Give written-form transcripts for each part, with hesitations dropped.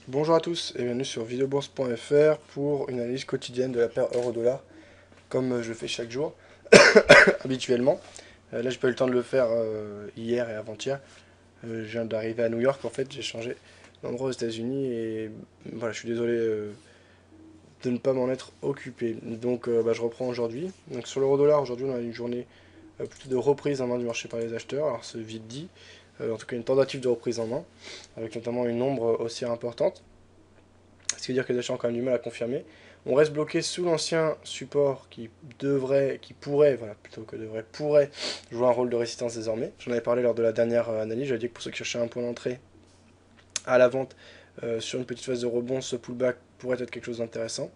Bonjour à tous et bienvenue sur videobourse.fr pour une analyse quotidienne de la paire euro-dollar, comme je le fais chaque jour, habituellement. Là, j'ai pas eu le temps de le faire hier et avant-hier. Je viens d'arriver à New York, en fait, j'ai changé d'endroit aux États-Unis et voilà, je suis désolé de ne pas m'en être occupé. Donc, je reprends aujourd'hui. Donc, sur l'euro-dollar, aujourd'hui, on a une journée plutôt de reprise en main du marché par les acheteurs. Alors, c'est vite dit, en tout cas, une tentative de reprise en main, avec notamment une ombre haussière importante. Ce qui veut dire que les achats ont quand même du mal à confirmer. On reste bloqué sous l'ancien support qui pourrait, voilà, plutôt que devrait, pourrait jouer un rôle de résistance désormais. J'en avais parlé lors de la dernière analyse, j'avais dit que pour ceux qui cherchaient un point d'entrée à la vente sur une petite phase de rebond, ce pullback pourrait être quelque chose d'intéressant.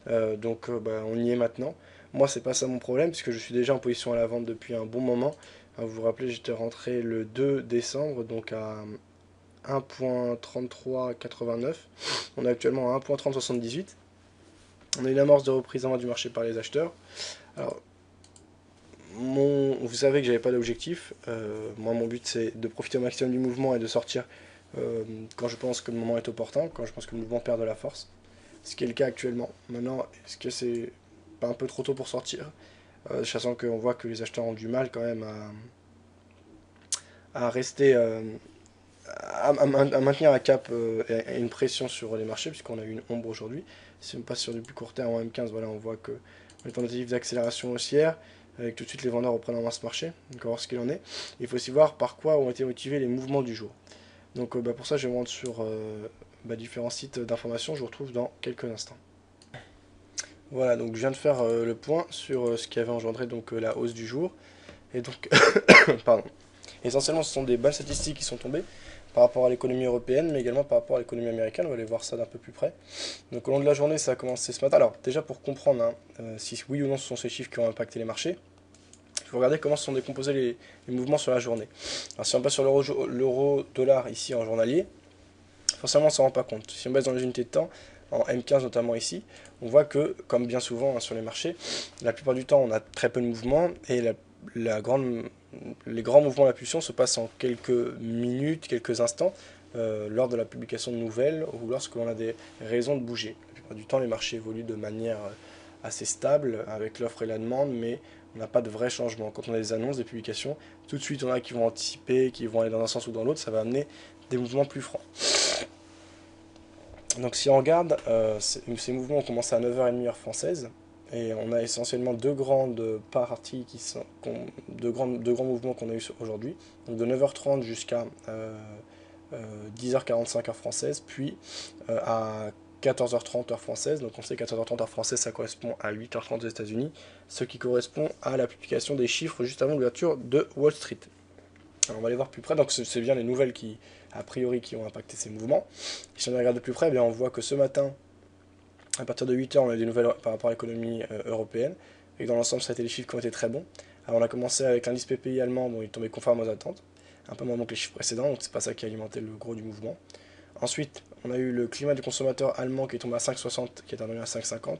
On y est maintenant. Moi, c'est pas ça mon problème, puisque je suis déjà en position à la vente depuis un bon moment. Vous vous rappelez, j'étais rentré le 2 décembre, donc à 1.3389. On est actuellement à 1.3078. On a une amorce de reprise en main du marché par les acheteurs. Alors, vous savez que j'avais pas d'objectif. Moi, mon but, c'est de profiter au maximum du mouvement et de sortir quand je pense que le moment est opportun, quand je pense que le mouvement perd de la force. Ce qui est le cas actuellement. Maintenant, est-ce que c'est pas un peu trop tôt pour sortir, sachant qu'on voit que les acheteurs ont du mal quand même à rester à maintenir un cap et une pression sur les marchés, puisqu'on a eu une ombre aujourd'hui. Si on passe sur du plus court terme en M15, voilà, on voit que on est en tentative d'accélération haussière, avec tout de suite les vendeurs reprennent en main ce marché. Donc on va voir ce qu'il en est. Il faut aussi voir par quoi ont été motivés les mouvements du jour. Donc pour ça, je vais me rendre sur différents sites d'information. Je vous retrouve dans quelques instants. Voilà, donc je viens de faire le point sur ce qui avait engendré donc la hausse du jour. Et donc, pardon. Essentiellement, ce sont des bonnes statistiques qui sont tombées par rapport à l'économie européenne, mais également par rapport à l'économie américaine. On va aller voir ça d'un peu plus près. Donc au long de la journée, ça a commencé ce matin. Alors déjà pour comprendre si oui ou non ce sont ces chiffres qui ont impacté les marchés, il faut regarder comment se sont décomposés les mouvements sur la journée. Alors si on passe sur l'euro-dollar ici en journalier, forcément on ne s'en rend pas compte. Si on baisse dans les unités de temps, en M15 notamment ici, on voit que, comme bien souvent sur les marchés, la plupart du temps on a très peu de mouvements et les grands mouvements d'impulsion se passent en quelques minutes, quelques instants, lors de la publication de nouvelles ou lorsque l'on a des raisons de bouger. La plupart du temps, les marchés évoluent de manière assez stable avec l'offre et la demande, mais on n'a pas de vrai changement. Quand on a des annonces, des publications, tout de suite on a qui vont anticiper, qui vont aller dans un sens ou dans l'autre, ça va amener des mouvements plus francs. Donc si on regarde, ces mouvements ont commencé à 9h30 heure française, et on a essentiellement deux grandes parties deux grands mouvements qu'on a eu aujourd'hui. Donc de 9h30 jusqu'à 10h45 heure française, puis à 14h30 heure française. Donc on sait 14h30 heure française, ça correspond à 8h30 aux États-Unis, ce qui correspond à la publication des chiffres juste avant l'ouverture de Wall Street. Alors on va aller voir plus près. Donc c'est bien les nouvelles a priori, qui ont impacté ces mouvements. Et si on regarde de plus près, eh bien, on voit que ce matin, à partir de 8h, on a eu des nouvelles par rapport à l'économie européenne. Et dans l'ensemble, ça a été les chiffres qui ont été très bons. Alors on a commencé avec l'indice PPI allemand, bon, il tombait conforme aux attentes, un peu moins bon que les chiffres précédents, donc c'est pas ça qui a alimenté le gros du mouvement. Ensuite, on a eu le climat du consommateur allemand qui est tombé à 5,60, qui est revenu à 5,50.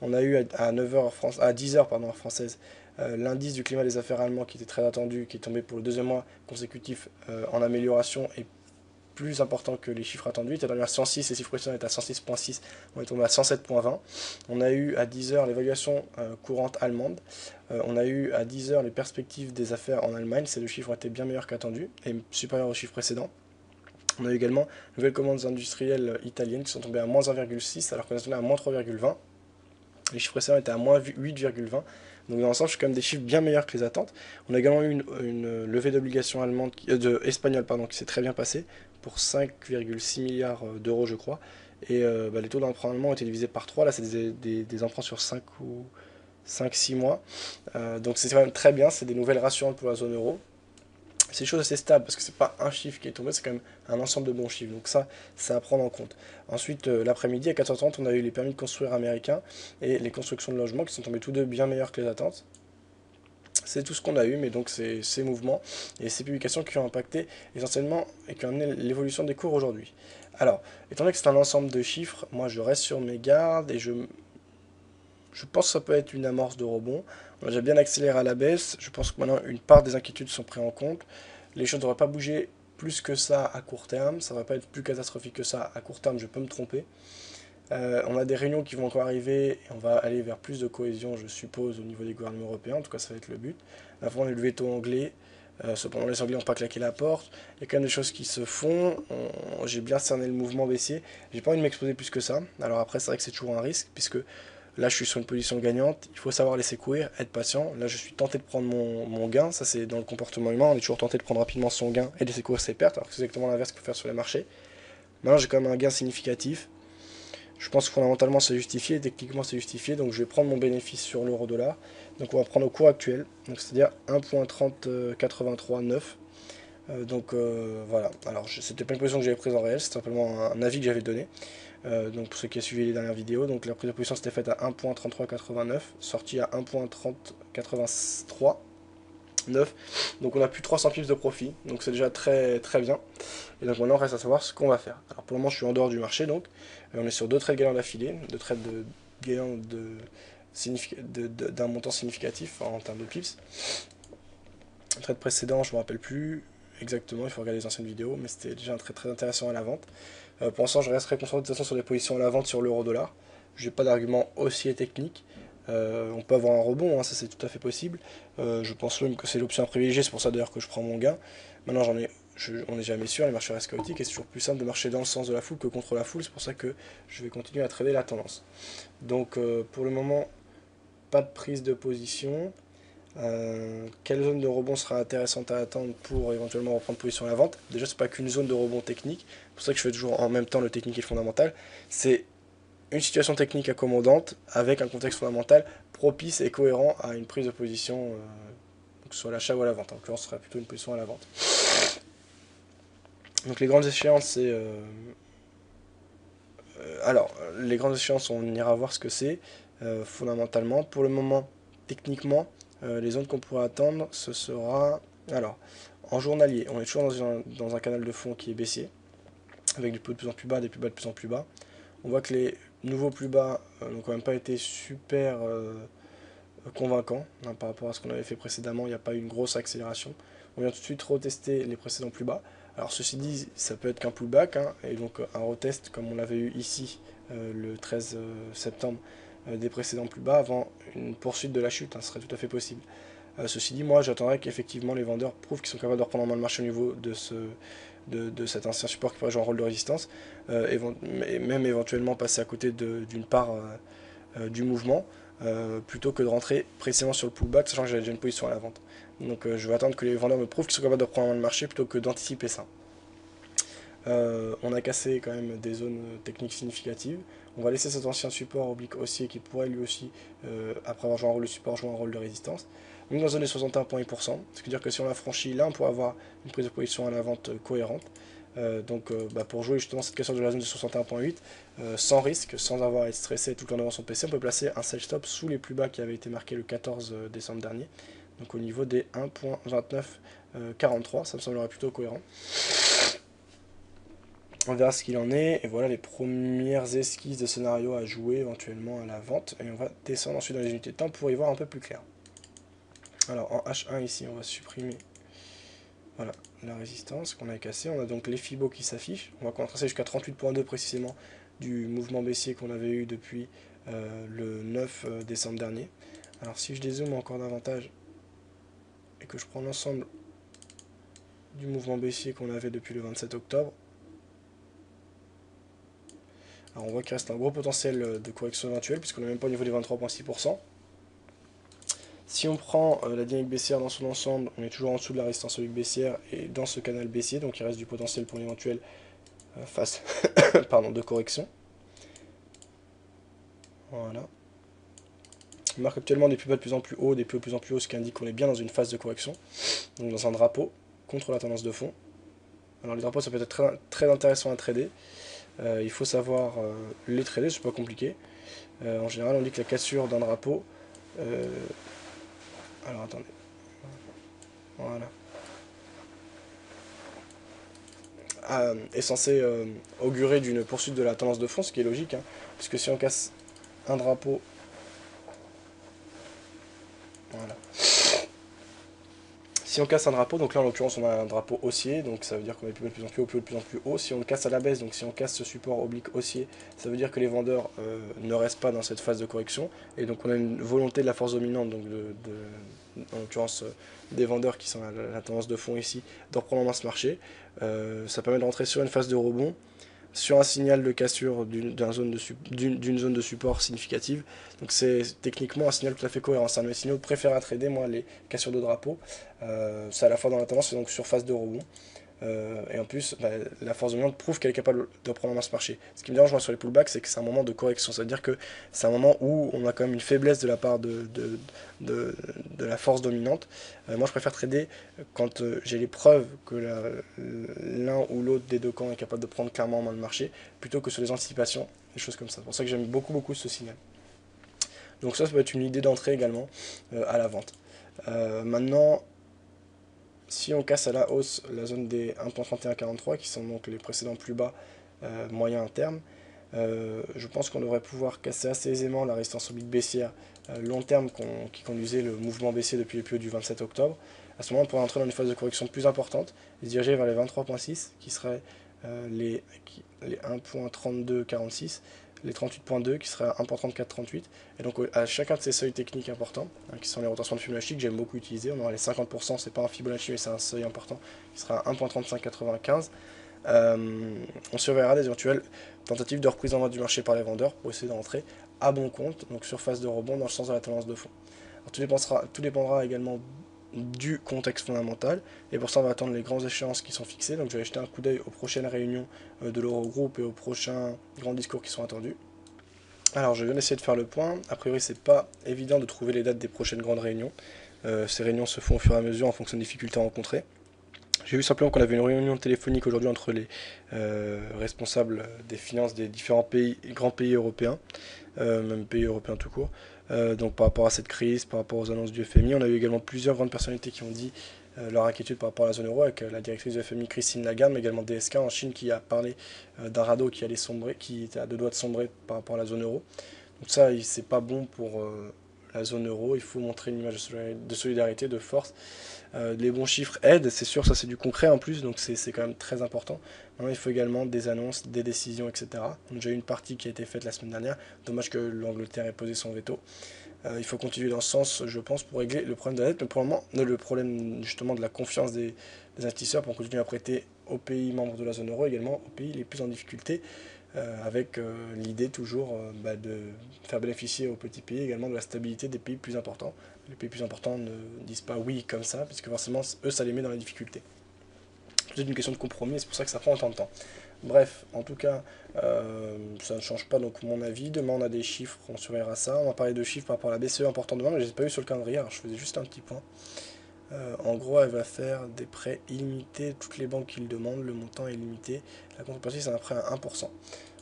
On a eu à 9h, à 10h pardon, heure française, l'indice du climat des affaires allemand qui était très attendu, qui est tombé pour le deuxième mois consécutif en amélioration et plus important que les chiffres attendus. Il était à 106, les chiffres précédents étaient à 106,6, on est tombé à 107,20. On a eu à 10h l'évaluation courante allemande. On a eu à 10h les perspectives des affaires en Allemagne. Ces deux chiffres ont été bien meilleurs qu'attendus et supérieurs aux chiffres précédents. On a eu également les nouvelles commandes industrielles italiennes qui sont tombées à moins 1,6 alors qu'on est tombé à moins 3,20. Les chiffres précédents étaient à moins 8,20. Donc dans l'ensemble, c'est quand même des chiffres bien meilleurs que les attentes. On a également eu une levée d'obligations espagnole qui s'est très bien passée pour 5,6 milliards d'euros, je crois. Et les taux d'emprunt allemands ont été divisés par 3. Là, c'est des emprunts sur 5 6 mois. Donc c'est quand même très bien. C'est des nouvelles rassurantes pour la zone euro. C'est des choses assez stables parce que c'est pas un chiffre qui est tombé, c'est quand même un ensemble de bons chiffres. Donc ça à prendre en compte. Ensuite, l'après-midi à 14h30, on a eu les permis de construire américains et les constructions de logements qui sont tombés tous deux bien meilleurs que les attentes. C'est tout ce qu'on a eu, mais donc c'est ces mouvements et ces publications qui ont impacté essentiellement et qui ont amené l'évolution des cours aujourd'hui. Alors, étant donné que c'est un ensemble de chiffres, moi je reste sur mes gardes et je pense que ça peut être une amorce de rebond. On a déjà bien accéléré à la baisse. Je pense que maintenant une part des inquiétudes sont prises en compte. Les choses ne devraient pas bouger plus que ça à court terme, ça va pas être plus catastrophique que ça à court terme, je peux me tromper. On a des réunions qui vont encore arriver, et on va aller vers plus de cohésion, je suppose, au niveau des gouvernements européens, en tout cas ça va être le but. Avant, on a eu le veto anglais, cependant les Anglais n'ont pas claqué la porte, il y a quand même des choses qui se font, j'ai bien cerné le mouvement baissier, j'ai pas envie de m'exposer plus que ça, alors après c'est vrai que c'est toujours un risque, puisque là je suis sur une position gagnante, il faut savoir laisser courir, être patient, là je suis tenté de prendre mon gain, ça c'est dans le comportement humain, on est toujours tenté de prendre rapidement son gain et de laisser courir ses pertes, alors que c'est exactement l'inverse qu'il faut faire sur les marchés. Maintenant j'ai quand même un gain significatif. Je pense que fondamentalement c'est justifié, techniquement c'est justifié, donc je vais prendre mon bénéfice sur l'euro-dollar. Donc on va prendre au cours actuel, c'est-à-dire 1.3083,9. Voilà, alors c'était pas une position que j'avais prise en réel, c'est simplement un avis que j'avais donné. Donc pour ceux qui ont suivi les dernières vidéos, donc la prise de position s'était faite à 1.3389, sortie à 1.3083. 9. Donc on a plus 300 pips de profit, donc c'est déjà très très bien. Et donc maintenant, il reste à savoir ce qu'on va faire. Alors pour le moment, je suis en dehors du marché, donc on est sur 2 trades gagnants d'affilée, 2 trades gagnants d'un montant significatif en termes de pips. Le trade précédent, je ne me rappelle plus exactement, il faut regarder les anciennes vidéos, mais c'était déjà un trade très intéressant à la vente. Pour l'instant, je resterai concentré de toute façon sur des positions à la vente sur l'euro-dollar. Je n'ai pas d'argument haussier technique. On peut avoir un rebond, hein, ça c'est tout à fait possible. Je pense même que c'est l'option à privilégier, c'est pour ça d'ailleurs que je prends mon gain. Maintenant, on n'est jamais sûr, les marchés restent chaotiques et c'est toujours plus simple de marcher dans le sens de la foule que contre la foule. C'est pour ça que je vais continuer à trader la tendance. Donc pour le moment, pas de prise de position. Quelle zone de rebond sera intéressante à attendre pour éventuellement reprendre position à la vente? Déjà, c'est pas qu'une zone de rebond technique, c'est pour ça que je fais toujours en même temps le technique et le fondamental. C'est une situation technique accommodante avec un contexte fondamental propice et cohérent à une prise de position, que ce soit à l'achat ou à la vente. En l'occurrence, ce sera plutôt une position à la vente. Donc les grandes échéances, c'est... alors, les grandes échéances, on ira voir ce que c'est, fondamentalement. Pour le moment, techniquement, les zones qu'on pourrait attendre, ce sera... Alors, en journalier, on est toujours dans un canal de fond qui est baissier, avec des plus de plus en plus bas, des plus bas de plus en plus bas. On voit que les nouveaux plus bas n'ont quand même pas été super convaincants, hein, par rapport à ce qu'on avait fait précédemment. Il n'y a pas eu une grosse accélération. On vient tout de suite retester les précédents plus bas. Alors ceci dit, ça peut être qu'un pullback, hein, et donc un retest comme on l'avait eu ici le 13 septembre des précédents plus bas avant une poursuite de la chute, hein, ce serait tout à fait possible. Ceci dit, moi j'attendrai qu'effectivement les vendeurs prouvent qu'ils sont capables de reprendre en main le marché au niveau de cet ancien support qui pourrait jouer un rôle de résistance, et même éventuellement passer à côté d'une part du mouvement, plutôt que de rentrer précisément sur le pullback, sachant que j'ai déjà une position à la vente. Donc je vais attendre que les vendeurs me prouvent qu'ils sont capables de reprendre en main le marché plutôt que d'anticiper ça. On a cassé quand même des zones techniques significatives. On va laisser cet ancien support oblique haussier qui pourrait lui aussi, après avoir joué un rôle de support, jouer un rôle de résistance. Donc dans la zone des 61 points et pourcents, ce qui veut dire que si on l'a franchi, là on pourrait avoir une prise de position à la vente cohérente. Pour jouer justement cette question de la zone de 61.8, sans risque, sans avoir à être stressé tout le temps devant son PC, on peut placer un sell stop sous les plus bas qui avaient été marqués le 14 décembre dernier, donc au niveau des 1.2943, ça me semblerait plutôt cohérent. On verra ce qu'il en est, et voilà les premières esquisses de scénario à jouer éventuellement à la vente, et on va descendre ensuite dans les unités de temps pour y voir un peu plus clair. Alors en H1 ici, on va supprimer voilà, la résistance qu'on a cassée. On a donc les Fibo qui s'affichent. On va contraster jusqu'à 38.2 précisément du mouvement baissier qu'on avait eu depuis le 9 décembre dernier. Alors si je dézoome encore davantage et que je prends l'ensemble du mouvement baissier qu'on avait depuis le 27 octobre, alors on voit qu'il reste un gros potentiel de correction éventuelle puisqu'on n'est même pas au niveau des 23.6%. Si on prend la dynamique baissière dans son ensemble, on est toujours en dessous de la résistance baissière et dans ce canal baissier, donc il reste du potentiel pour une éventuelle phase de correction. Voilà. On marque actuellement des plus bas de plus en plus haut, des plus hauts de plus en plus haut, ce qui indique qu'on est bien dans une phase de correction, donc dans un drapeau contre la tendance de fond. Alors les drapeaux, ça peut être très, très intéressant à trader. Il faut savoir les trader, c'est pas compliqué. En général, on dit que la cassure d'un drapeau... alors attendez. Voilà. Est censé augurer d'une poursuite de la tendance de fond, ce qui est logique, hein, puisque si on casse un drapeau... Voilà. Si on casse un drapeau, donc là en l'occurrence on a un drapeau haussier, donc ça veut dire qu'on est de plus en plus haut, de plus en plus haut. Si on le casse à la baisse, donc si on casse ce support oblique haussier, ça veut dire que les vendeurs ne restent pas dans cette phase de correction, et donc on a une volonté de la force dominante, donc en l'occurrence des vendeurs qui sont à la tendance de fond ici, de reprendre en main ce marché. Ça permet de rentrer sur une phase de rebond, sur un signal de cassure d'une zone de support significative. Donc c'est techniquement un signal tout à fait cohérent. C'est un de mes signaux préférés à trader, moi, les cassures de drapeau. C'est à la fois dans la tendance et donc sur phase de rebond. Et en plus, bah, la force dominante prouve qu'elle est capable de prendre en main ce marché. Ce qui me dérange moi sur les pullbacks, c'est que c'est un moment de correction. C'est-à-dire que c'est un moment où on a quand même une faiblesse de la part de la force dominante. Moi, je préfère trader quand j'ai les preuves que l'un ou l'autre des deux camps est capable de prendre clairement en main le marché, plutôt que sur les anticipations, des choses comme ça. C'est pour ça que j'aime beaucoup ce signal. Donc ça peut être une idée d'entrée également à la vente. Maintenant, si on casse à la hausse la zone des 1.3143, qui sont donc les précédents plus bas moyen terme, je pense qu'on devrait pouvoir casser assez aisément la résistance oblique baissière long terme qui conduisait le mouvement baissier depuis les plus hauts du 27 octobre. À ce moment, on pourrait entrer dans une phase de correction plus importante et se diriger vers les 23.6, qui seraient les 1.3246, les 38.2 qui seraient à 1.3438. Et donc à chacun de ces seuils techniques importants, qui sont les rotations de Fibonacci que j'aime beaucoup utiliser, on aura les 50%, c'est pas un Fibonacci mais c'est un seuil important, qui sera à 1.3595. On surveillera des éventuelles tentatives de reprise en vente du marché par les vendeurs pour essayer d'entrer à bon compte, donc sur phase de rebond dans le sens de la tendance de fond. Alors, tout dépendra également du contexte fondamental, et pour ça on va attendre les grandes échéances qui sont fixées. Donc je vais jeter un coup d'œil aux prochaines réunions de l'Eurogroupe et aux prochains grands discours qui sont attendus. Alors je viens d'essayer de faire le point. A priori c'est pas évident de trouver les dates des prochaines grandes réunions. Ces réunions se font au fur et à mesure en fonction des difficultés rencontrées. J'ai vu simplement qu'on avait une réunion téléphonique aujourd'hui entre les responsables des finances des différents pays, grands pays européens, même pays européens tout court. Donc par rapport à cette crise, par rapport aux annonces du FMI, on a eu également plusieurs grandes personnalités qui ont dit leur inquiétude par rapport à la zone euro, avec la directrice du FMI Christine Lagarde, mais également DSK en Chine qui a parlé d'un radeau qui allait sombrer, qui était à deux doigts de sombrer par rapport à la zone euro. Donc ça, c'est pas bon pour la zone euro. Il faut montrer une image de solidarité, de force. Les bons chiffres aident, c'est sûr, ça c'est du concret en plus, donc c'est quand même très important. Maintenant, il faut également des annonces, des décisions, etc. On a déjà eu une partie qui a été faite la semaine dernière. Dommage que l'Angleterre ait posé son veto. Il faut continuer dans ce sens, je pense, pour régler le problème de la dette, mais probablement le problème justement de la confiance des investisseurs pour continuer à prêter aux pays membres de la zone euro, également aux pays les plus en difficulté, avec l'idée toujours de faire bénéficier aux petits pays également de la stabilité des pays plus importants. Les pays plus importants ne disent pas oui comme ça, puisque forcément, eux, ça les met dans les difficultés. C'est une question de compromis, et c'est pour ça que ça prend autant de temps. Bref, en tout cas, ça ne change pas donc mon avis. Demain, on a des chiffres, on surveillera ça. On va parler de chiffres par rapport à la BCE important demain, mais je ne les ai pas eu sur le calendrier, alors je faisais juste un petit point. En gros, elle va faire des prêts illimités, toutes les banques qui le demandent, le montant est limité. La contrepartie, c'est un prêt à 1%.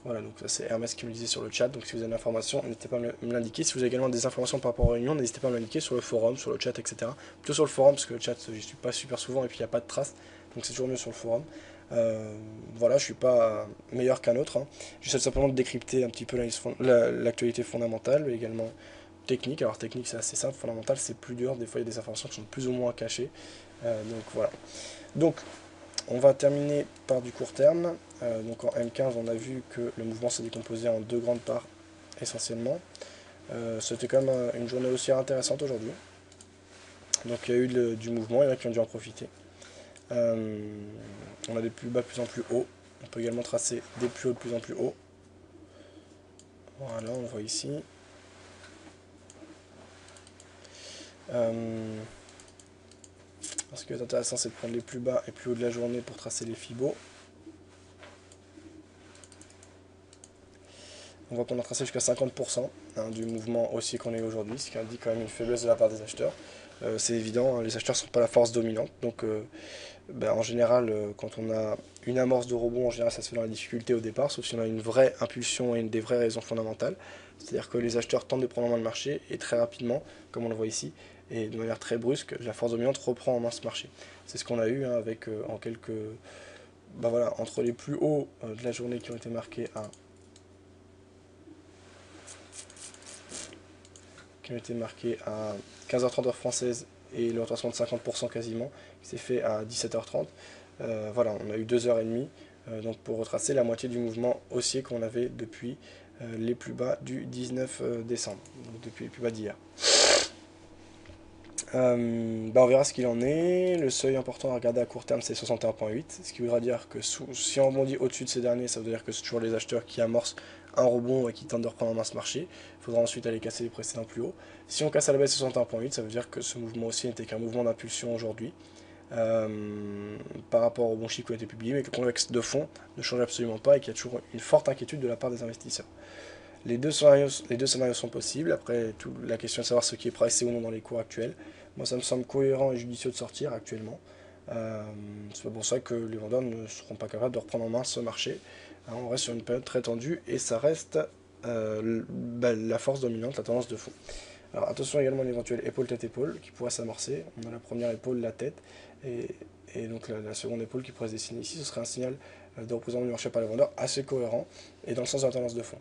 Voilà, donc ça c'est Hermès qui me le disait sur le chat, donc si vous avez l'information, n'hésitez pas à me l'indiquer. Si vous avez également des informations par rapport aux réunions, n'hésitez pas à me l'indiquer sur le forum, sur le chat, etc. Plutôt sur le forum, parce que le chat, j'y suis pas super souvent et puis il n'y a pas de traces, donc c'est toujours mieux sur le forum. Voilà, je suis pas meilleur qu'un autre, hein. J'essaie simplement de décrypter un petit peu l'actualité fondamentale, mais également technique. Alors technique c'est assez simple, fondamental c'est plus dur, des fois il y a des informations qui sont plus ou moins cachées. Donc voilà. Donc on va terminer par du court terme. Donc en M15 on a vu que le mouvement s'est décomposé en deux grandes parts essentiellement. C'était quand même une journée haussière intéressante aujourd'hui. Donc il y a eu du mouvement, il y en a qui ont dû en profiter. On a des plus bas de plus en plus hauts. On peut également tracer des plus hauts de plus en plus hauts. Voilà, on voit ici. Ce qui est intéressant, c'est de prendre les plus bas et plus hauts de la journée pour tracer les Fibos. On voit qu'on a tracé jusqu'à 50% du mouvement haussier qu'on est aujourd'hui, ce qui indique quand même une faiblesse de la part des acheteurs. C'est évident, hein, les acheteurs ne sont pas la force dominante, donc en général, quand on a une amorce de rebond, en général ça se fait dans la difficulté au départ, sauf si on a une vraie impulsion et des vraies raisons fondamentales. C'est-à-dire que les acheteurs tentent de prendre en main le marché, et très rapidement, comme on le voit ici, et de manière très brusque, la force dominante reprend en main ce marché. C'est ce qu'on a eu avec en quelques... voilà, entre les plus hauts de la journée qui ont été marqués à 15h30 heure française et le retracement de 50% quasiment, qui s'est fait à 17h30. Voilà, on a eu 2h30 donc pour retracer la moitié du mouvement haussier qu'on avait depuis les plus bas du 19 décembre, donc depuis les plus bas d'hier. On verra ce qu'il en est. Le seuil important à regarder à court terme, c'est 61,8, ce qui voudra dire que si on rebondit au-dessus de ces derniers, ça veut dire que c'est toujours les acheteurs qui amorcent un rebond et qui tentent de reprendre en main ce marché. Il faudra ensuite aller casser les précédents plus hauts. Si on casse à la baisse 61,8, ça veut dire que ce mouvement aussi n'était qu'un mouvement d'impulsion aujourd'hui. Par rapport au bon chiffre qui a été publié, mais que le contexte de fond ne change absolument pas et qu'il y a toujours une forte inquiétude de la part des investisseurs. Les deux scénarios sont possibles. Après, la question est de savoir ce qui est pricé ou non dans les cours actuels. Moi, ça me semble cohérent et judicieux de sortir actuellement. C'est pour ça que les vendeurs ne seront pas capables de reprendre en main ce marché. On reste sur une période très tendue et ça reste la force dominante, la tendance de fond. Alors attention également à l'éventuelle épaule tête-épaule qui pourrait s'amorcer. On a la première épaule, la tête, et donc la seconde épaule qui pourrait se dessiner ici. Ce serait un signal de représentation du marché par les vendeurs assez cohérent et dans le sens de la tendance de fond.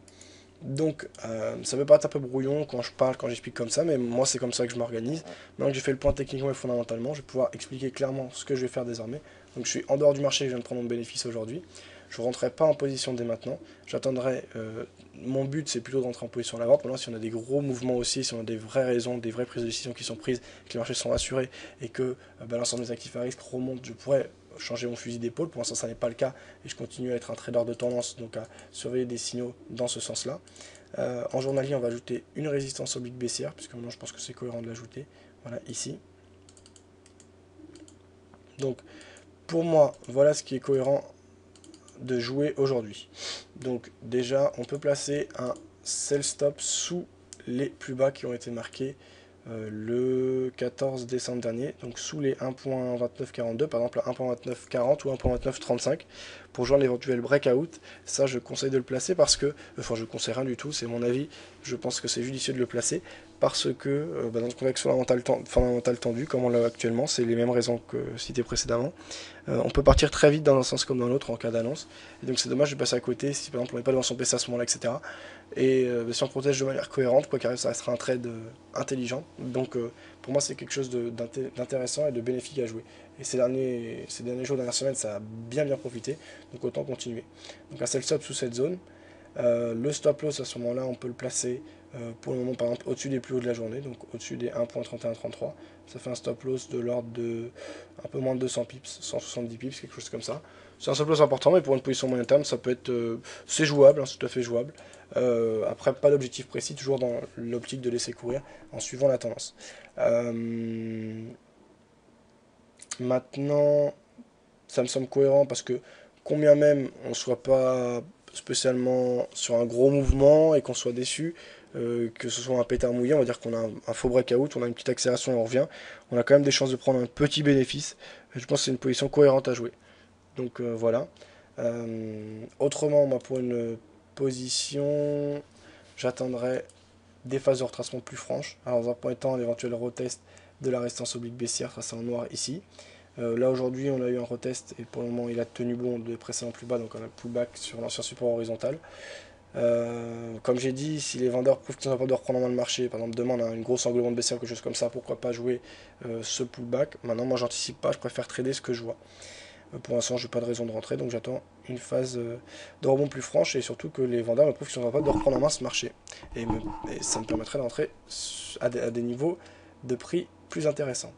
Donc, ça peut paraître un peu brouillon quand je parle, quand j'explique comme ça, mais moi c'est comme ça que je m'organise. Maintenant que j'ai fait le point techniquement et fondamentalement, je vais pouvoir expliquer clairement ce que je vais faire désormais. Donc je suis en dehors du marché, je viens de prendre mon bénéfice aujourd'hui. Je ne rentrerai pas en position dès maintenant. J'attendrai. Mon but c'est plutôt de rentrer en position à la vente. Maintenant, si on a des gros mouvements aussi, si on a des vraies raisons, des vraies prises de décision qui sont prises, que les marchés sont assurés et que l'ensemble des actifs à risque remonte, je pourrais changer mon fusil d'épaule. Pour l'instant, ça n'est pas le cas et je continue à être un trader de tendance, donc à surveiller des signaux dans ce sens-là. En journalier, on va ajouter une résistance oblique baissière, puisque maintenant je pense que c'est cohérent de l'ajouter. Voilà, ici. Donc, pour moi, voilà ce qui est cohérent de jouer aujourd'hui. Donc, déjà, on peut placer un sell stop sous les plus bas qui ont été marqués le 14 décembre dernier, donc sous les 1.2942, par exemple 1.2940 ou 1.2935, pour joindre l'éventuel breakout. Ça, je conseille de le placer parce que, enfin, je conseille rien du tout, c'est mon avis, je pense que c'est judicieux de le placer parce que dans le contexte fondamental tendu, comme on l'a actuellement, c'est les mêmes raisons que citées précédemment. On peut partir très vite dans un sens comme dans l'autre en cas d'annonce, et donc c'est dommage de passer à côté si par exemple on n'est pas devant son PC à ce moment-là, etc. Et si on protège de manière cohérente, quoi qu'il arrive, ça restera un trade intelligent. Donc pour moi, c'est quelque chose d'intéressant et de bénéfique à jouer. Et ces derniers jours, dernières semaines, ça a bien profité. Donc autant continuer. Donc un sell stop sous cette zone. Le stop loss à ce moment-là, on peut le placer pour le moment par exemple au-dessus des plus hauts de la journée, donc au-dessus des 1.3133. Ça fait un stop loss de l'ordre de un peu moins de 200 pips, 170 pips, quelque chose comme ça. C'est un stop loss important, mais pour une position moyen terme, ça peut être c'est jouable, hein, c'est tout à fait jouable. Après, pas d'objectif précis, toujours dans l'optique de laisser courir en suivant la tendance. Maintenant, ça me semble cohérent parce que combien même on soit pas spécialement sur un gros mouvement et qu'on soit déçu, que ce soit un pétard mouillé, on va dire qu'on a un faux breakout, on a une petite accélération et on revient, on a quand même des chances de prendre un petit bénéfice. Je pense que c'est une position cohérente à jouer. Donc voilà. Autrement, moi, pour une position, j'attendrai des phases de retracement plus franches. Alors, dans un premier temps, l'éventuel retest de la résistance oblique baissière tracée en noir ici. Là aujourd'hui on a eu un retest et pour le moment il a tenu bon de précédent plus bas, donc on a pullback sur l'ancien support horizontal. Comme j'ai dit, si les vendeurs prouvent qu'ils sont capables de reprendre en main le marché, par exemple demain on a une grosse englement de baissière ou quelque chose comme ça, pourquoi pas jouer ce pullback. Maintenant moi j'anticipe pas, je préfère trader ce que je vois. Pour l'instant j'ai pas de raison de rentrer, donc j'attends une phase de rebond plus franche et surtout que les vendeurs me prouvent qu'ils sont capables de reprendre en main ce marché. Et ça me permettrait d'entrer à des niveaux de prix plus intéressants.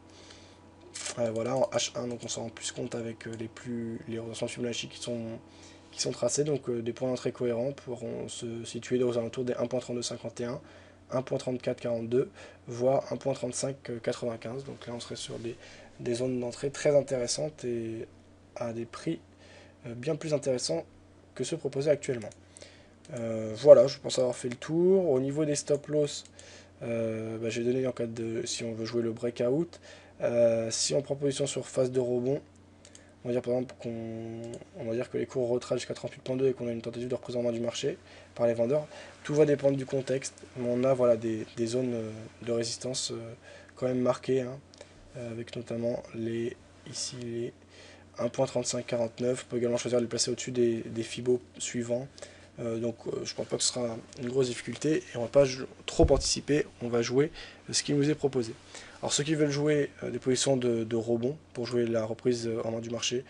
Voilà, en H1, donc on s'en rend plus compte avec les représentations de Fibonacci qui sont tracés, donc des points d'entrée cohérents pourront se situer aux alentours des 1.3251, 1.3442, voire 1.3595. Donc là, on serait sur des zones d'entrée très intéressantes et à des prix bien plus intéressants que ceux proposés actuellement. Voilà, je pense avoir fait le tour. Au niveau des stop loss, j'ai donné en cas de si on veut jouer le breakout. Si on prend position sur phase de rebond, on va dire par exemple on va dire que les cours retracent jusqu'à 38.2 et qu'on a une tentative de représentement du marché par les vendeurs. Tout va dépendre du contexte, mais on a voilà, des zones de résistance quand même marquées, hein, avec notamment ici les 1.3549. On peut également choisir de les placer au-dessus des Fibos suivants, Je pense pas que ce sera une grosse difficulté et on va pas trop anticiper, on va jouer ce qui nous est proposé. Alors ceux qui veulent jouer des positions de rebond pour jouer la reprise en main du marché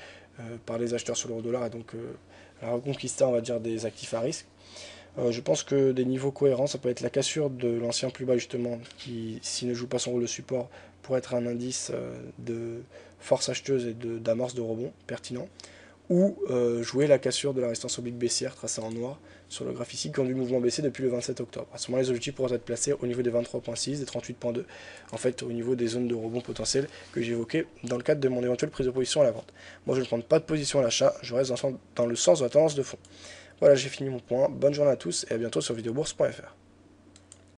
par les acheteurs sur l'euro-dollar et donc la reconquista on va dire des actifs à risque. Je pense que des niveaux cohérents, ça peut être la cassure de l'ancien plus bas justement, qui s'il ne joue pas son rôle de support, pourrait être un indice de force acheteuse et d'amorce de rebond pertinent, ou jouer la cassure de la résistance oblique baissière tracée en noir sur le graphique ici qui ont du mouvement baissier depuis le 27 octobre. À ce moment, les objectifs pourraient être placés au niveau des 23.6, des 38.2, en fait au niveau des zones de rebond potentielles que j'évoquais dans le cadre de mon éventuelle prise de position à la vente. Moi je ne prends pas de position à l'achat, je reste dans le sens de la tendance de fond. Voilà, j'ai fini mon point, bonne journée à tous et à bientôt sur videobourse.fr.